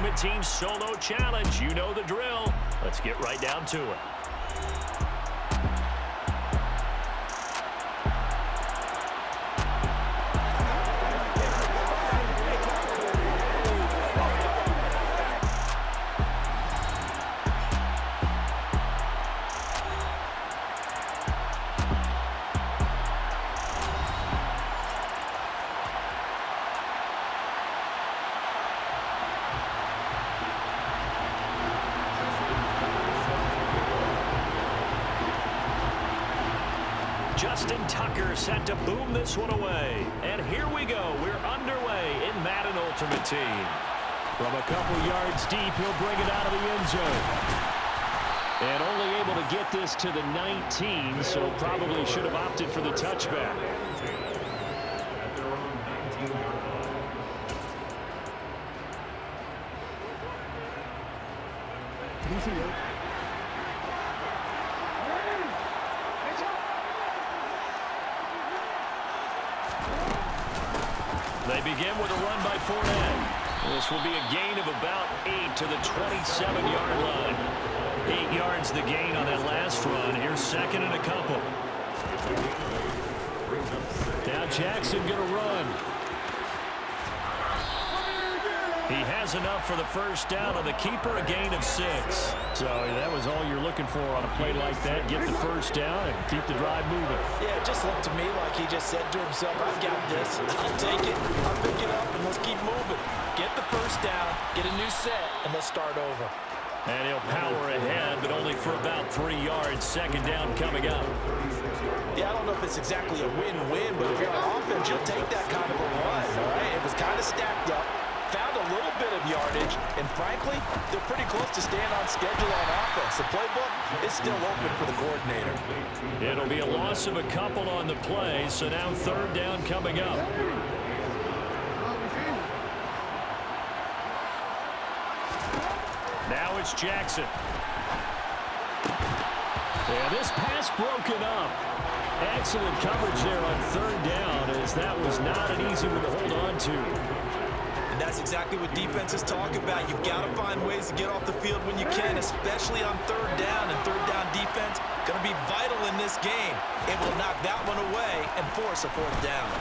Ultimate Team Solo Challenge. You know the drill. Let's get right down to it. Justin Tucker set to boom this one away. And here we go. We're underway in Madden Ultimate Team. From a couple yards deep, he'll bring it out of the end zone. And only able to get this to the 19, so probably should have opted for the touchback. They begin with a run by Fournette. This will be a gain of about 8 to the 27-yard line. 8 yards the gain on that last run. Here's second and a couple. Now Jackson going to run. He has enough for the first down on the keeper, a gain of 6. So that was all you're looking for on a play like that. Get the first down and keep the drive moving. Yeah, it just looked to me like he just said to himself, I've got this. I'll take it. I'll pick it up, and let's keep moving. Get the first down, get a new set, and let's start over. And he'll power ahead, but only for about 3 yards. Second down coming up. Yeah, I don't know if it's exactly a win-win, but if you're on offense, you'll take that kind of a run, all right? It was kind of stacked up. Found a little bit of yardage, and frankly, they're pretty close to staying on schedule on offense. The playbook is still open for the coordinator. It'll be a loss of a couple on the play, so now third down coming up. Now it's Jackson. Yeah, this pass broken up. Excellent coverage there on third down, as that was not an easy one to hold on to. That's exactly what defenses talk about. You've got to find ways to get off the field when you can, especially on third down. And third down defense going to be vital in this game. Able to knock that one away and force a fourth down.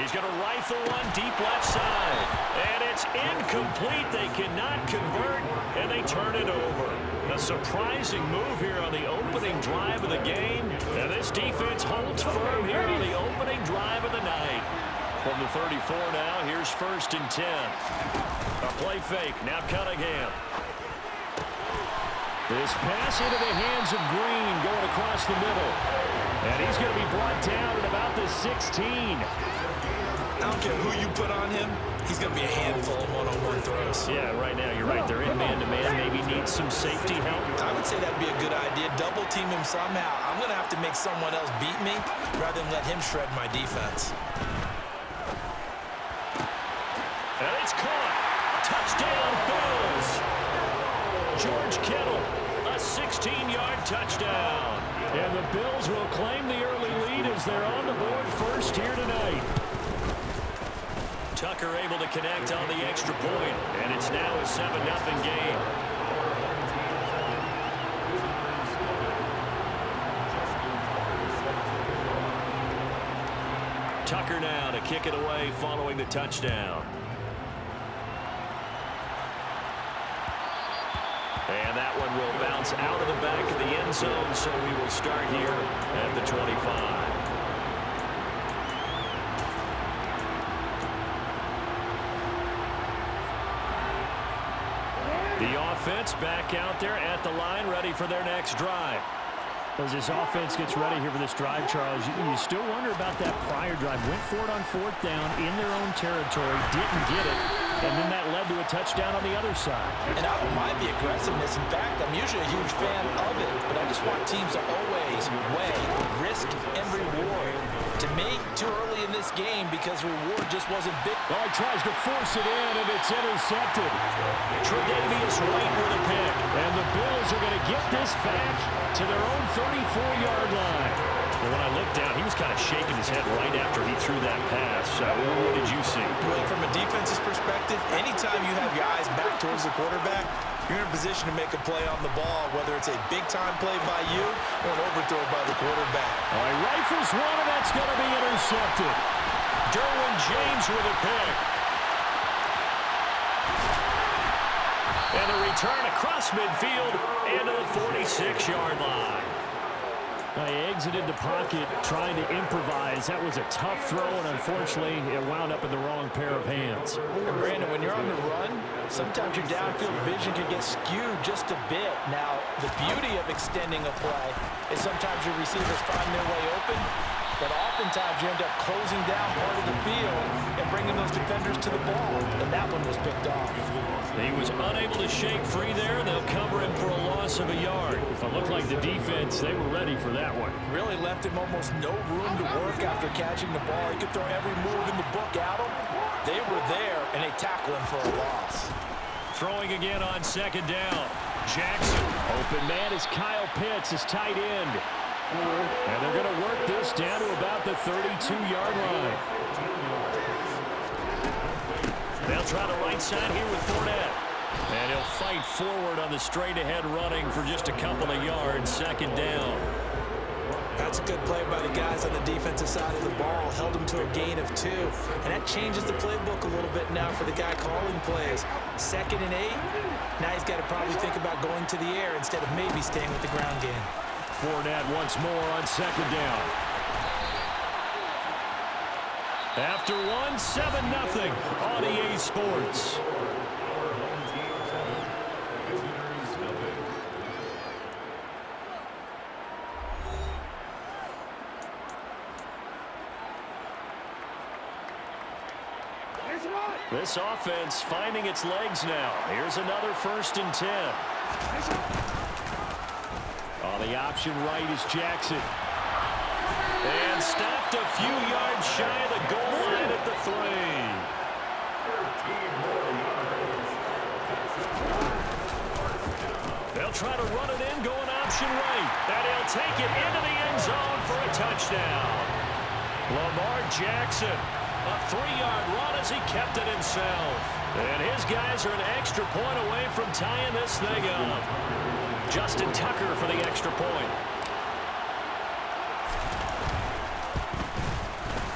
He's going to rifle one deep left side. And it's incomplete. They cannot convert, and they turn it over. A surprising move here on the opening drive of the game. And this defense holds firm here on the opening drive of the night. From the 34 now, here's first and 10. A play fake, now Cunningham. This pass into the hands of Green going across the middle. And he's going to be brought down at about the 16. I don't care who you put on him, he's going to be a handful of one-on-one throws. Yeah, right now you're right. They're in man-to-man, maybe needs some safety help. I would say that'd be a good idea. Double team him somehow. I'm going to have to make someone else beat me rather than let him shred my defense. And it's caught. Touchdown, Bills. George Kittle, a 16-yard touchdown. And the Bills will claim the early lead as they're on the board first here tonight. Tucker able to connect on the extra point, and it's now a 7-0 game. Tucker now to kick it away following the touchdown. And that one will bounce out of the back of the end zone, so we will start here at the 25. The offense back out there at the line, ready for their next drive. As this offense gets ready here for this drive, Charles, you still wonder about that prior drive. Went for it on fourth down in their own territory, didn't get it, and then that led to a touchdown on the other side. And I don't mind the aggressiveness. In fact, I'm usually a huge fan of it, but I just want teams to always weigh risk and reward. To me, too early in this game because reward just wasn't big. Well, he tries to force it in, and it's intercepted. Tre'Davious White with a pick, and the Bills are going to get this back to their own 34-yard line. Well, when I looked down, he was kind of shaking his head right after he threw that pass. What did you see? Well, from a defense's perspective, anytime you have your eyes back towards the quarterback, you're in a position to make a play on the ball, whether it's a big-time play by you or an overthrow by the quarterback. All right, rifles one, and that's going to be intercepted. Derwin James with a pick. And a return across midfield and to the 46-yard line. He exited the pocket trying to improvise. That was a tough throw, and unfortunately, it wound up in the wrong pair of hands. And Brandon, when you're on the run, sometimes your downfield vision can get skewed just a bit. Now, the beauty of extending a play is sometimes your receivers find their way open, but oftentimes you end up closing down part of the field and bringing those defenders to the ball, and that one was picked off. He was unable to shake free there, and they'll cover him for a loss of a yard. It looked like the defense, they were ready for that one. Really left him almost no room to work after catching the ball. He could throw every move in the book at him. They were there, and they tackled him for a loss. Throwing again on second down. Jackson. Open man is Kyle Pitts, his tight end. And they're going to work this down to about the 32-yard line. They'll try the right side here with Fournette. And he'll fight forward on the straight-ahead running for just a couple of yards. Second down. That's a good play by the guys on the defensive side of the ball. Held him to a gain of 2. And that changes the playbook a little bit now for the guy calling plays. 2nd and 8. Now he's got to probably think about going to the air instead of maybe staying with the ground game. Fournette once more on second down. After one, 7-0 on EA Sports. This offense finding its legs now. Here's another 1st and 10. On the option right is Jackson. And stopped a few yards shy of the goal line at the 3. They'll try to run it in, going option right. And he'll take it into the end zone for a touchdown. Lamar Jackson, a 3-yard run as he kept it himself. And his guys are an extra point away from tying this thing up. Justin Tucker for the extra point.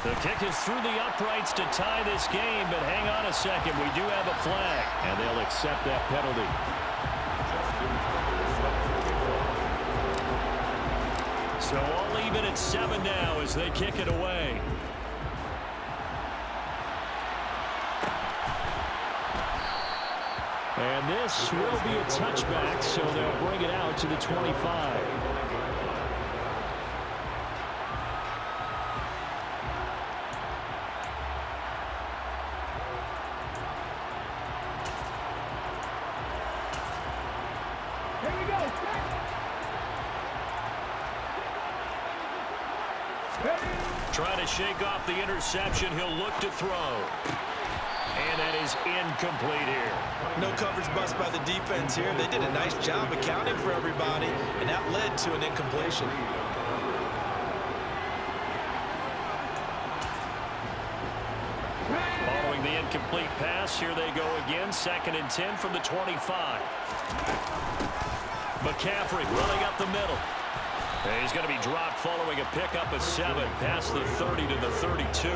The kick is through the uprights to tie this game, but hang on a second. We do have a flag, and they'll accept that penalty. So all even at 7 now as they kick it away. And this will be a touchback, so they'll bring it out to the 25. Trying to shake off the interception. He'll look to throw. And that is incomplete here. No coverage bust by the defense here. They did a nice job accounting for everybody, and that led to an incompletion. Following the incomplete pass, here they go again. 2nd and 10 from the 25. McCaffrey running up the middle. And he's going to be dropped following a pickup of 7 past the 30 to the 32.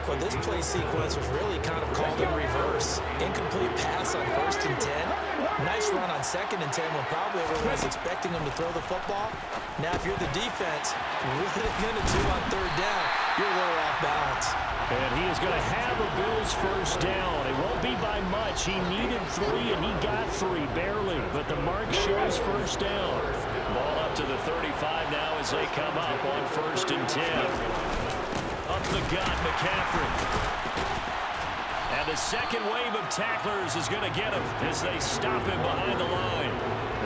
Well, this play sequence was really kind of called in reverse. Incomplete pass on 1st and 10. Nice run on 2nd and 10 when probably everyone was expecting him to throw the football. Now, if you're the defense, what are they going to do on 3rd down? You're a little off balance. And he is going to have a Bills first down. It won't be by much. He needed 3, and he got 3, barely. But the mark shows first down. Ball up to the 35 now as they come up on 1st and 10. Up the gut, McCaffrey. And the second wave of tacklers is going to get him as they stop him behind the line.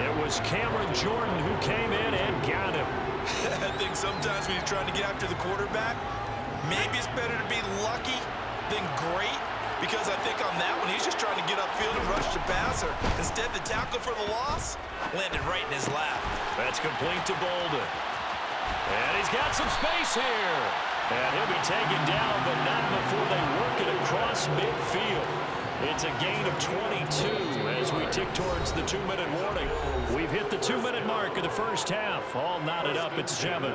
It was Cameron Jordan who came in and got him. I think sometimes when you're trying to get after the quarterback, maybe it's better to be lucky than great, because I think on that one, he's just trying to get upfield and rush the passer. Instead, the tackle for the loss landed right in his lap. That's complete to Bolden. And he's got some space here. And he'll be taken down, but not before they work it across midfield. It's a gain of 22 as we tick towards the 2-minute warning. We've hit the 2-minute mark of the first half. All knotted up at 7.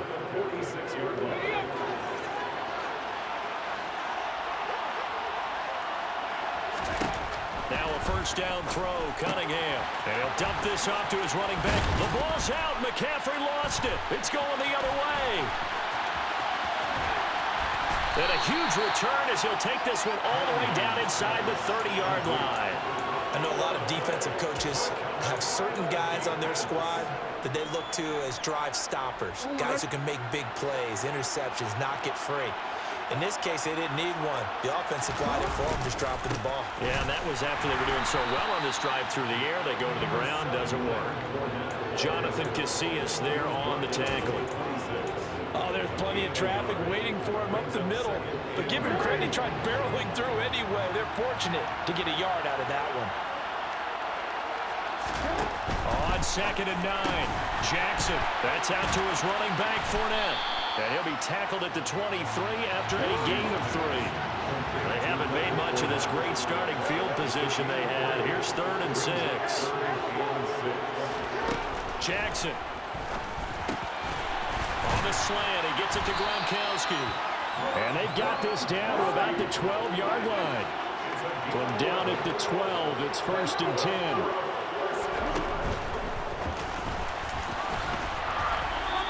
Now a first down throw, Cunningham. And he'll dump this off to his running back. The ball's out. McCaffrey lost it. It's going the other way. And a huge return as he'll take this one all the way down inside the 30-yard line. I know a lot of defensive coaches have certain guys on their squad that they look to as drive stoppers, guys who can make big plays, interceptions, knock it free. In this case, they didn't need one. The offensive line for them just dropping the ball. Yeah, and that was after they were doing so well on this drive through the air. They go to the ground, doesn't work. Jonathan Casillas there on the tackle. Oh, there's plenty of traffic waiting for him up the middle. But give him credit, he tried barreling through anyway. They're fortunate to get a yard out of that one. On 2nd and 9, Jackson. That's out to his running back, Fournette. And he'll be tackled at the 23 after a gain of 3. They haven't made much of this great starting field position they had. Here's 3rd and 6. Jackson. On the slant, he gets it to Gronkowski. And they've got this down to about the 12-yard line. From down at the 12, it's 1st and 10.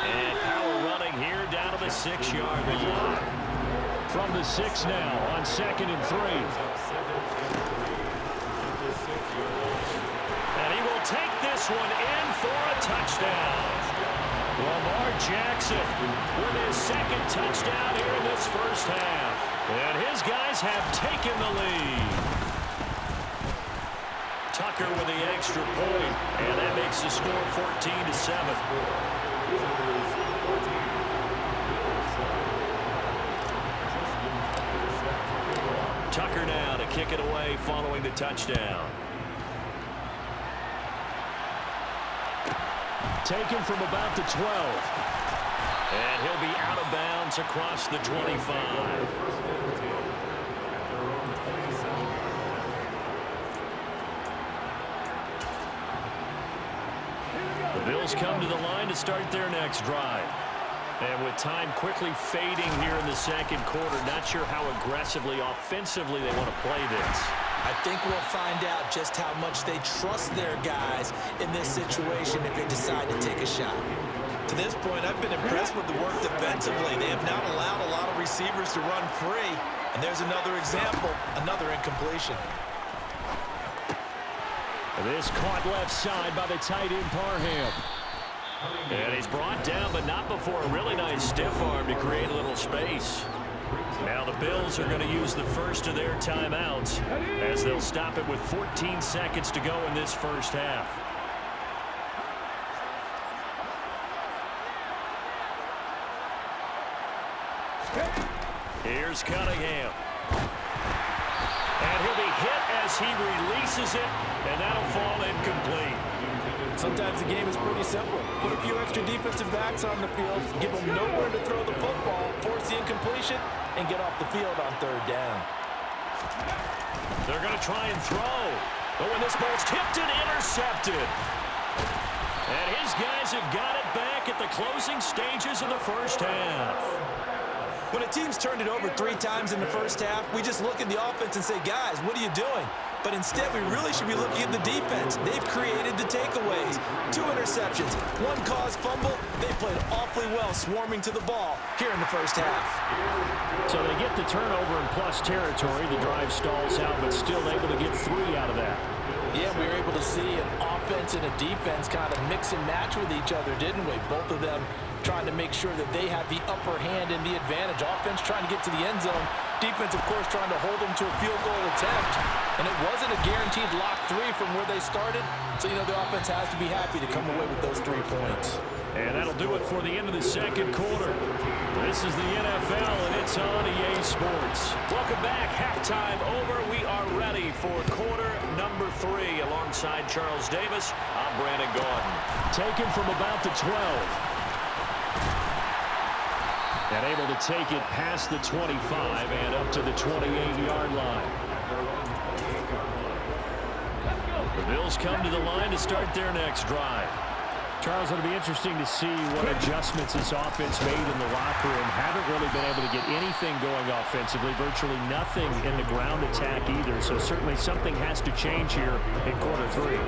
And power running here down to the 6-yard line. From the 6 now on 2nd and 3. And he will take this one in for a touchdown. Lamar Jackson with his 2nd touchdown here in this first half. And his guys have taken the lead. Tucker with the extra point, and that makes the score 14-7. Tucker now to kick it away following the touchdown. Taken from about the 12. And he'll be out of bounds across the 25. The Bills come to the line to start their next drive. And with time quickly fading here in the second quarter, not sure how aggressively, offensively they want to play this. I think we'll find out just how much they trust their guys in this situation if they decide to take a shot. To this point, I've been impressed with the work defensively. They have not allowed a lot of receivers to run free. And there's another example, another incompletion. This caught left side by the tight end Parham. And he's brought down, but not before a really nice stiff arm to create a little space. Now the Bills are going to use the first of their timeouts as they'll stop it with 14 seconds to go in this first half. Here's Cunningham. And he'll be hit as he releases it, and that'll fall incomplete. Sometimes the game is pretty simple. Put a few extra defensive backs on the field, give them nowhere to throw the football, force the incompletion, and get off the field on 3rd down. They're going to try and throw. But when this ball's tipped and intercepted. And his guys have got it back at the closing stages of the first half. When a team's turned it over 3 times in the first half, we just look at the offense and say, guys, what are you doing? But instead, we really should be looking at the defense. They've created the takeaways. 2 interceptions, 1 caused fumble. They played awfully well swarming to the ball here in the first half. So they get the turnover in plus territory. The drive stalls out, but still able to get 3 out of that. Yeah, we were able to see an offense and a defense kind of mix and match with each other, didn't we? Both of them trying to make sure that they have the upper hand and the advantage. Offense trying to get to the end zone. Defense, of course, trying to hold them to a field goal attempt. And it wasn't a guaranteed lock 3 from where they started. So, you know, the offense has to be happy to come away with those 3 points. And that'll do it for the end of the second quarter. This is the NFL, and it's on EA Sports. Welcome back. Halftime over. We are ready for quarter number 3. Alongside Charles Davis, I'm Brandon Gaudin. Taken from about the 12. And able to take it past the 25 and up to the 28-yard line. The Bills come to the line to start their next drive. Charles, it'll be interesting to see what adjustments this offense made in the locker room. Haven't really been able to get anything going offensively, virtually nothing in the ground attack either. So certainly something has to change here in quarter 3.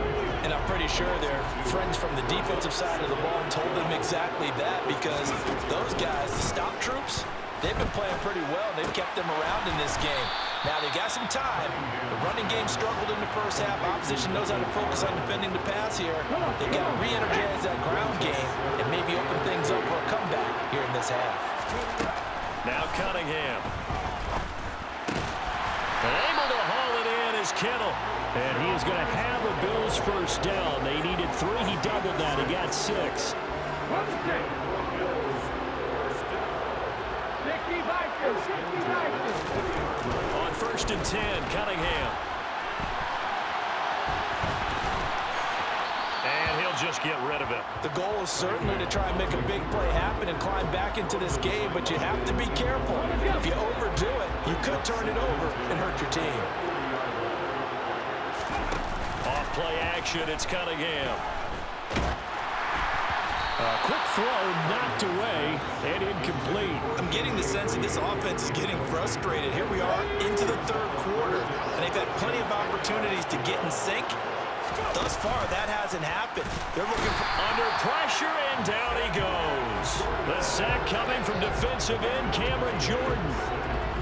And I'm pretty sure their friends from the defensive side of the ball told them exactly that, because those guys, the stop troops, they've been playing pretty well. They've kept them around in this game. Now, they got some time. The running game struggled in the first half. Opposition knows how to focus on defending the pass here. They've got to re-energize that ground game and maybe open things up for a comeback here in this half. Now Cunningham. And able to haul it in is Kittle. And he is going to have a Bills first down. They needed 3. He doubled that. He got 6. On 1st and 10, Cunningham. And he'll just get rid of it. The goal is certainly to try and make a big play happen and climb back into this game, but you have to be careful. If you overdo it, you could turn it over and hurt your team. Off play action, it's Cunningham. Quick throw, knocked away, and incomplete. I'm getting the sense that this offense is getting frustrated. Here we are into the 3rd quarter, and they've had plenty of opportunities to get in sync. Thus far, that hasn't happened. They're looking for under pressure, and down he goes. The sack coming from defensive end Cameron Jordan.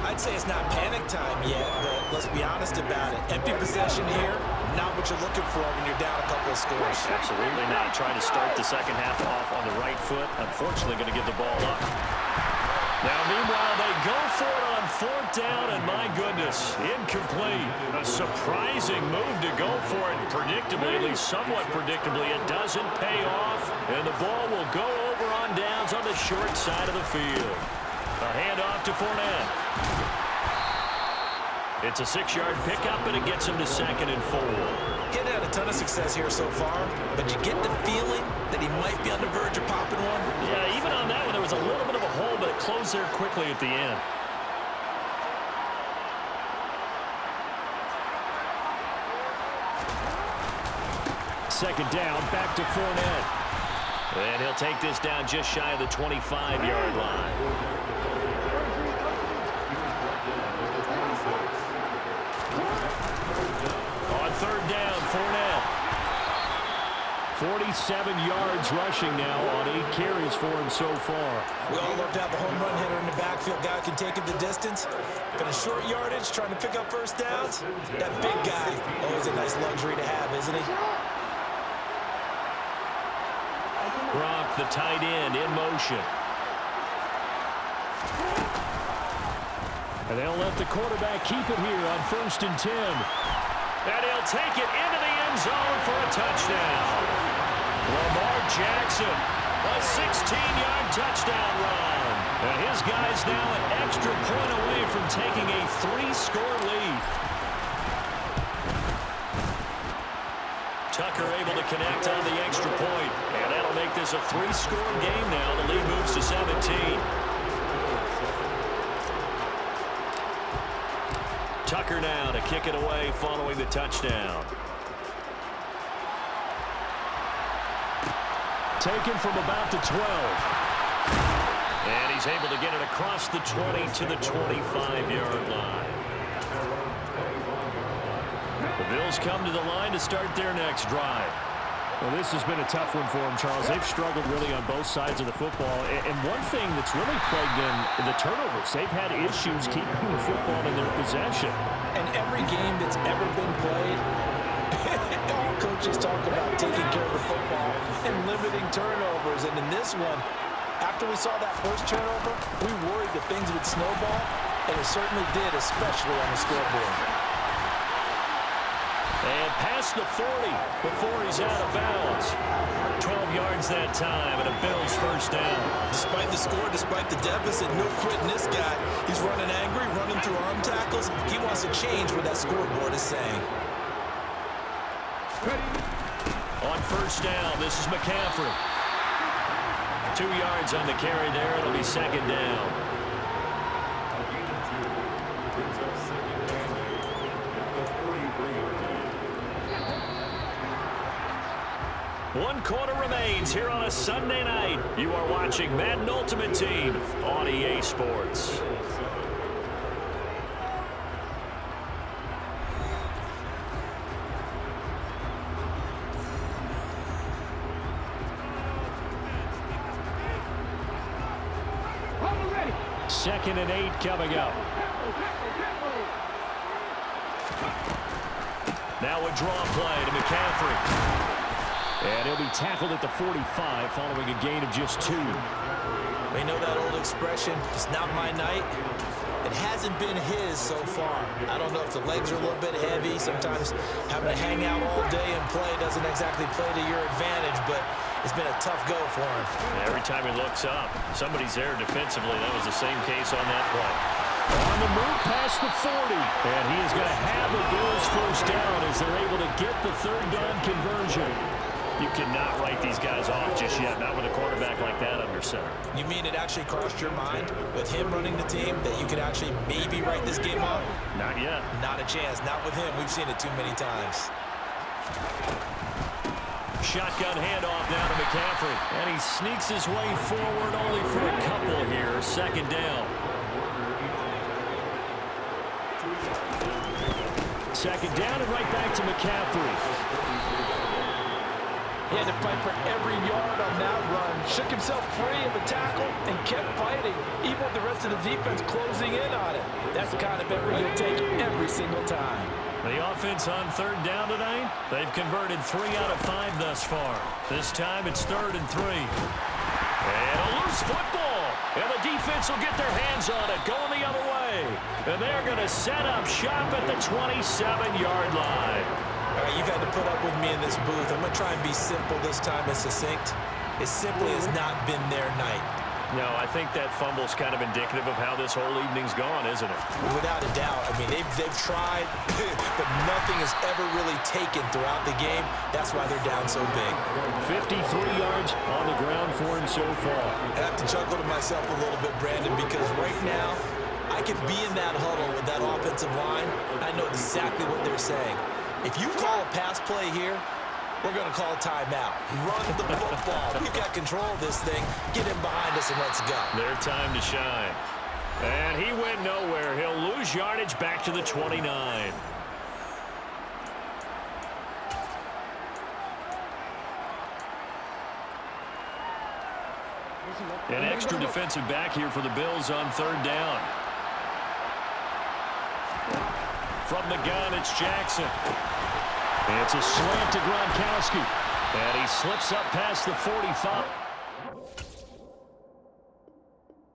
I'd say it's not panic time yet, but let's be honest about it. Empty possession here, not what you're looking for when you're down a couple of scores. Absolutely not. Trying to start the second half off on the right foot. Unfortunately, going to give the ball up. Now, meanwhile, they go for it on 4th down, and my goodness, incomplete. A surprising move to go for it. Predictably, at least somewhat predictably, it doesn't pay off, and the ball will go over on downs on the short side of the field. A handoff to Fournette. It's a 6-yard pickup, and it gets him to 2nd and 4. Getting had a ton of success here so far, but you get the feeling that he might be on the verge of popping one. Yeah, even on that one, there was a little bit of a hole, but it closed there quickly at the end. Second down, back to Fournette. And he'll take this down just shy of the 25-yard line. On 3rd down, Fournette. 47 yards rushing now on 8 carries for him so far. We all love to have a home run hitter in the backfield. Guy can take it the distance. But a short yardage, trying to pick up first downs, that big guy, always a nice luxury to have, isn't he? Gronk, the tight end, in motion. And they'll let the quarterback keep it here on 1st and 10. And he'll take it into the end zone for a touchdown. Lamar Jackson, a 16-yard touchdown run. And his guy's now an extra point away from taking a 3-score lead. Tucker able to connect on the extra point. And that'll make this a 3-score game now. The lead moves to 17. Tucker now to kick it away following the touchdown. Taken from about the 12. And he's able to get it across the 20 to the 25-yard line. The Bills come to the line to start their next drive. Well, this has been a tough one for them, Charles. They've struggled really on both sides of the football. And one thing that's really plagued them, the turnovers. They've had issues keeping the football in their possession. And every game that's ever been played, all coaches talk about taking care of the football and limiting turnovers. And in this one, after we saw that first turnover, we worried that things would snowball, and it certainly did, especially on the scoreboard. And past the 40 before he's out of bounds. 12 yards that time, and a Bills first down. Despite the score, despite the deficit, no quitting this guy. He's running angry, running through arm tackles. He wants to change what that scoreboard is saying. On first down, this is McCaffrey. 2 yards on the carry there. It'll be second down. One quarter remains here on a Sunday night. You are watching Madden Ultimate Team on EA Sports. Second and 8 coming up. Now a draw play to McCaffrey. And he'll be tackled at the 45 following a gain of just 2. We know that old expression, it's not my night. It hasn't been his so far. I don't know if the legs are a little bit heavy. Sometimes having to hang out all day and play doesn't exactly play to your advantage, but it's been a tough go for him. Every time he looks up, somebody's there defensively. That was the same case on that play. On the move past the 40. And he is going to have a Bills first down as they're able to get the third down conversion. You cannot write these guys off just yet, not with a quarterback like that under center. You mean it actually crossed your mind with him running the team that you could actually maybe write this game off? Not yet. Not a chance. Not with him. We've seen it too many times. Shotgun handoff now to McCaffrey. And he sneaks his way forward only for a couple here. Second down. Second down and right back to McCaffrey. He had to fight for every yard on that run. Shook himself free of the tackle and kept fighting, even with the rest of the defense closing in on it. That's the kind of effort you'll take every single time. The offense on third down tonight, they've converted 3 out of 5 thus far. This time it's 3rd and 3. And a loose football. And the defense will get their hands on it, going the other way. And they're going to set up shop at the 27-yard line. All right, you've had to put up with me in this booth. I'm going to try and be simple this time and succinct. It simply has not been their night. No, I think that fumble's kind of indicative of how this whole evening's gone, isn't it? Without a doubt. I mean, they've tried, but nothing has ever really taken throughout the game. That's why they're down so big. 53 yards on the ground for him so far. I have to chuckle to myself a little bit, Brandon, because right now, I could be in that huddle with that offensive line. I know exactly what they're saying. If you call a pass play here, we're going to call a timeout. Run the football. We've got control of this thing. Get him behind us and let's go. Their time to shine. And he went nowhere. He'll lose yardage back to the 29. An extra defensive back here for the Bills on third down. From the gun, it's Jackson. It's a slant to Gronkowski. And he slips up past the 45.